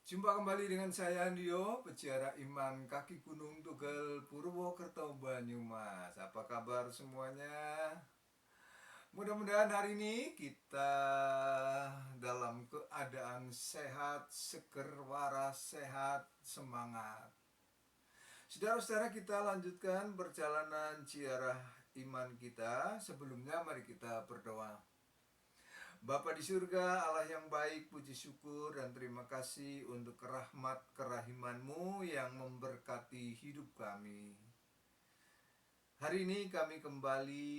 Jumpa kembali dengan saya Andio, peziarah iman kaki gunung Tugel Purwokerto Banyumas. Apa kabar semuanya? Mudah-mudahan hari ini kita dalam keadaan sehat, seger, waras, sehat, semangat. Saudara-saudara, kita lanjutkan perjalanan ziarah iman kita. Sebelumnya mari kita berdoa. Bapa di surga, Allah yang baik, puji syukur dan terima kasih untuk rahmat kerahiman-Mu yang memberkati hidup kami. Hari ini kami kembali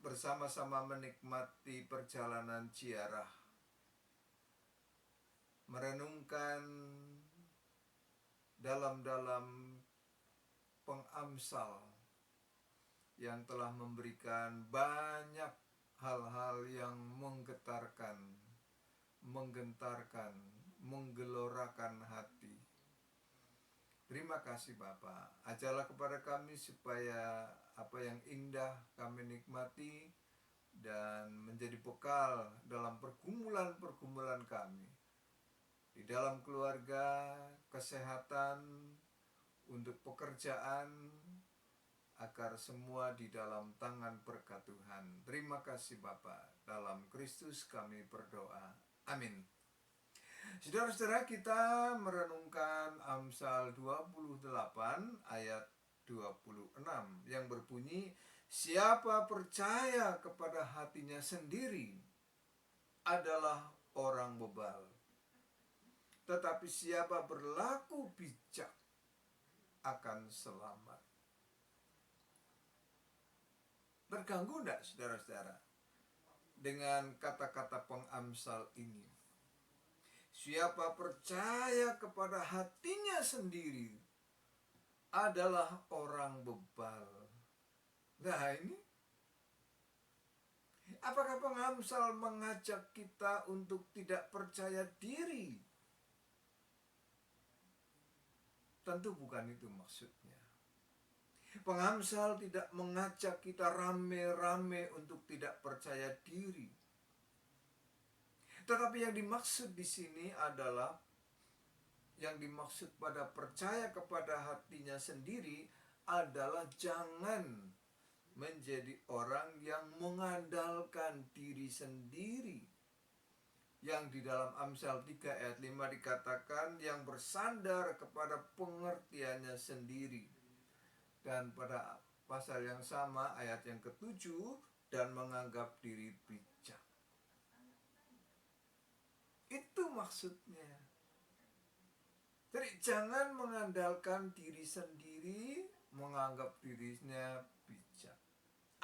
bersama-sama menikmati perjalanan ziarah, merenungkan dalam-dalam pengamsal yang telah memberikan banyak hal-hal yang menggetarkan, menggelorakan hati. Terima kasih Bapak. Ajarlah kepada kami supaya apa yang indah kami nikmati dan menjadi bekal dalam pergumulan-pergumulan kami. Di dalam keluarga, kesehatan, untuk pekerjaan, agar semua di dalam tangan berkat Tuhan. Terima kasih Bapak. Dalam Kristus kami berdoa. Amin. Saudara-saudara, kita merenungkan Amsal 28 ayat 26 yang berbunyi, siapa percaya kepada hatinya sendiri adalah orang bebal, tetapi siapa berlaku bijak akan selamat. Terganggu enggak saudara-saudara dengan kata-kata pengamsal ini? Siapa percaya kepada hatinya sendiri adalah orang bebal. Nah ini, apakah pengamsal mengajak kita untuk tidak percaya diri? Tentu bukan itu maksudnya. Pengamsal tidak mengajak kita rame-rame untuk tidak percaya diri. Tetapi yang dimaksud di sini adalah, yang dimaksud pada percaya kepada hatinya sendiri adalah jangan menjadi orang yang mengandalkan diri sendiri. Yang di dalam Amsal 3 ayat 5 dikatakan yang bersandar kepada pengertiannya sendiri. Dan pada pasal yang sama ayat yang ke-7, dan menganggap diri bijak. Itu maksudnya. Jadi jangan mengandalkan diri sendiri, menganggap dirinya bijak.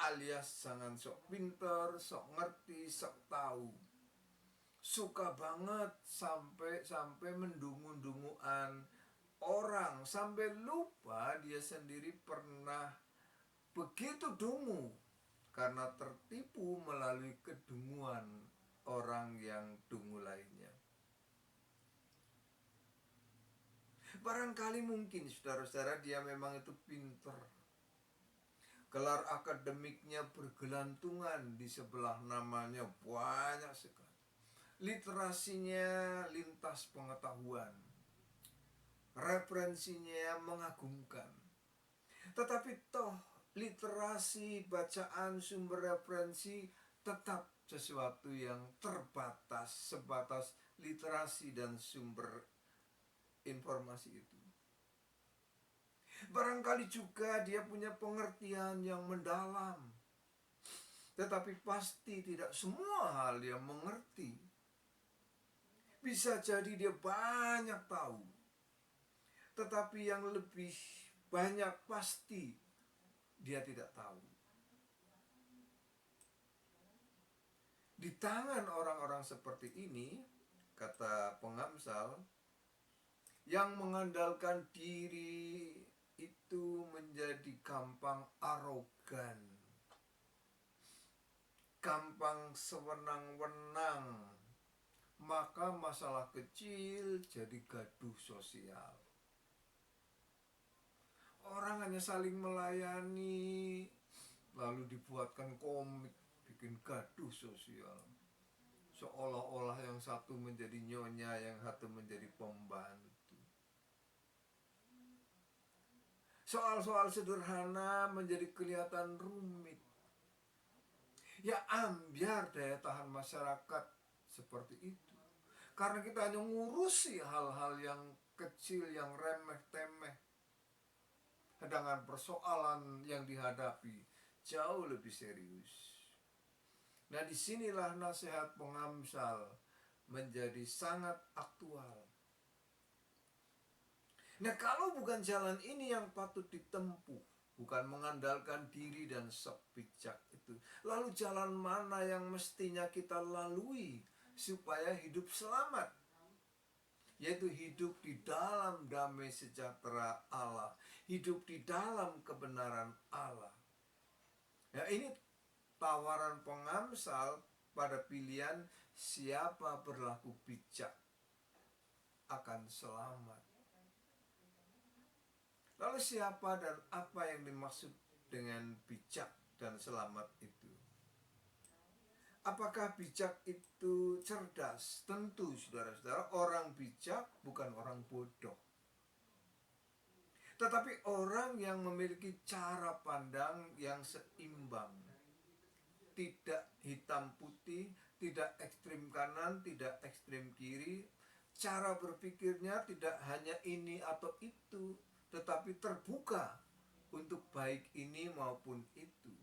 Alias jangan sok pinter, sok ngerti, sok tahu. Suka banget sampai mendungu-dunguan orang, sampai lupa dia sendiri pernah begitu dungu karena tertipu melalui kedunguan orang yang dungu lainnya. Barangkali mungkin saudara-saudara dia memang itu pinter, gelar akademiknya bergelantungan di sebelah namanya banyak sekali, literasinya lintas pengetahuan, referensinya mengagumkan. Tetapi toh literasi, bacaan, sumber referensi tetap sesuatu yang terbatas, sebatas literasi dan sumber informasi itu. Barangkali juga dia punya pengertian yang mendalam, tetapi pasti tidak semua hal dia mengerti. Bisa jadi dia banyak tahu, tetapi yang lebih banyak pasti dia tidak tahu. Di tangan orang-orang seperti ini, kata pengamsal, yang mengandalkan diri itu menjadi gampang arogan, gampang sewenang-wenang, maka masalah kecil jadi gaduh sosial. Orang hanya saling melayani, lalu dibuatkan komik, bikin gaduh sosial. Seolah-olah yang satu menjadi nyonya, yang satu menjadi pembantu. Soal-soal sederhana menjadi kelihatan rumit. Ya ambiar daya tahan masyarakat seperti itu. Karena kita hanya ngurusi hal-hal yang kecil, yang remeh-temeh. Sedangkan persoalan yang dihadapi jauh lebih serius. Nah, disinilah nasihat pengamsal menjadi sangat aktual. Nah, kalau bukan jalan ini yang patut ditempuh, bukan mengandalkan diri dan sepijak itu, lalu jalan mana yang mestinya kita lalui supaya hidup selamat? Yaitu hidup di dalam damai sejahtera Allah, hidup di dalam kebenaran Allah. Ya, ini tawaran pengamsal pada pilihan siapa berlaku bijak akan selamat. Lalu siapa dan apa yang dimaksud dengan bijak dan selamat itu? Apakah bijak itu cerdas? Tentu, saudara-saudara, orang bijak bukan orang bodoh. Tetapi orang yang memiliki cara pandang yang seimbang. Tidak hitam putih, tidak ekstrim kanan, tidak ekstrim kiri. Cara berpikirnya tidak hanya ini atau itu, tetapi terbuka untuk baik ini maupun itu.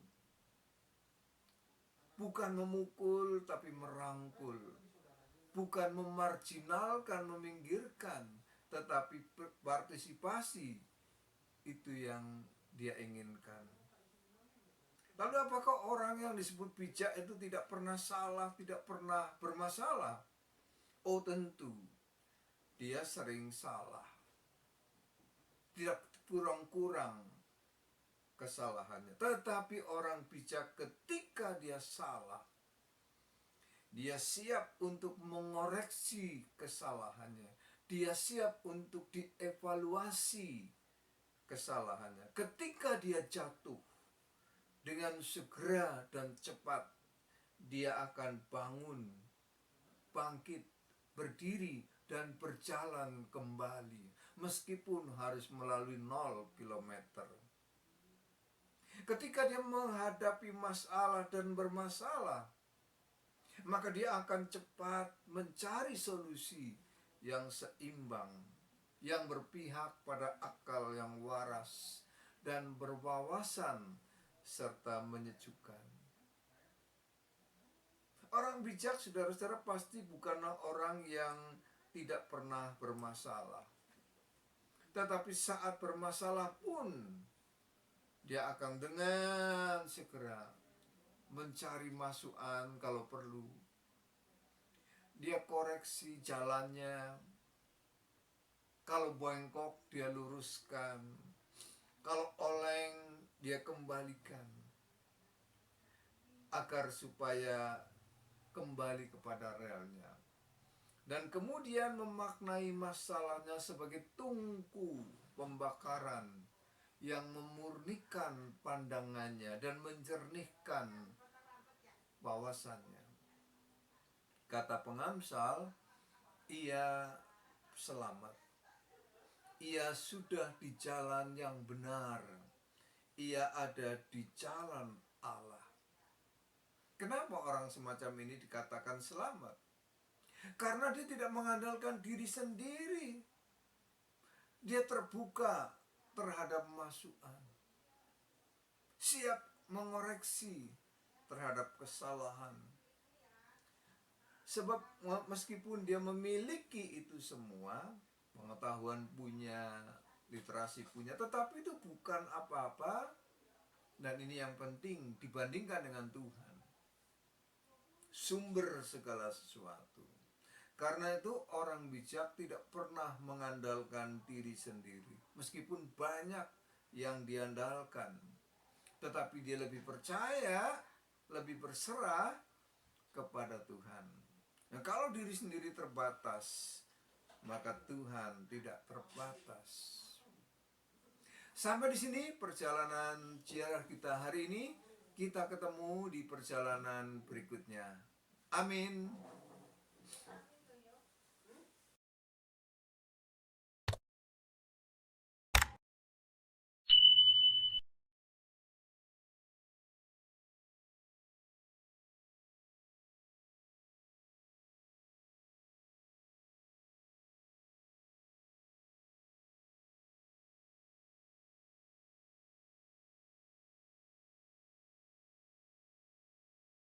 Bukan memukul tapi merangkul. Bukan memarjinalkan, meminggirkan, tetapi partisipasi itu yang dia inginkan. Lalu apakah orang yang disebut bijak itu tidak pernah salah, tidak pernah bermasalah? Oh tentu, dia sering salah. Tidak kurang-kurang kesalahannya. Tetapi orang bijak ketika dia salah, dia siap untuk mengoreksi kesalahannya. Dia siap untuk dievaluasi kesalahannya. Ketika dia jatuh, dengan segera dan cepat dia akan bangun, bangkit, berdiri, dan berjalan kembali. Meskipun harus melalui 0 kilometer. Ketika dia menghadapi masalah dan bermasalah, maka dia akan cepat mencari solusi yang seimbang, yang berpihak pada akal yang waras dan berwawasan serta menyejukkan. Orang bijak, saudara-saudara, pasti bukanlah orang yang tidak pernah bermasalah. Tetapi saat bermasalah pun dia akan dengan segera mencari masukan kalau perlu. Dia koreksi jalannya. Kalau bengkok dia luruskan. Kalau oleng dia kembalikan. Agar supaya kembali kepada relnya. Dan kemudian memaknai masalahnya sebagai tungku pembakaran yang memurnikan pandangannya dan menjernihkan wawasannya. Kata pengamsal, ia selamat. Ia sudah di jalan yang benar. Ia ada di jalan Allah. Kenapa orang semacam ini dikatakan selamat? Karena dia tidak mengandalkan diri sendiri. Dia terbuka terhadap masukan, siap mengoreksi terhadap kesalahan. Sebab meskipun dia memiliki itu semua, pengetahuan punya, literasi punya, tetapi itu bukan apa-apa. Dan ini yang penting dibandingkan dengan Tuhan, sumber segala sesuatu. Karena itu orang bijak tidak pernah mengandalkan diri sendiri. Meskipun banyak yang diandalkan, tetapi dia lebih percaya, lebih berserah kepada Tuhan. Nah, kalau diri sendiri terbatas, maka Tuhan tidak terbatas. Sampai di sini perjalanan ziarah kita hari ini. Kita ketemu di perjalanan berikutnya. Amin.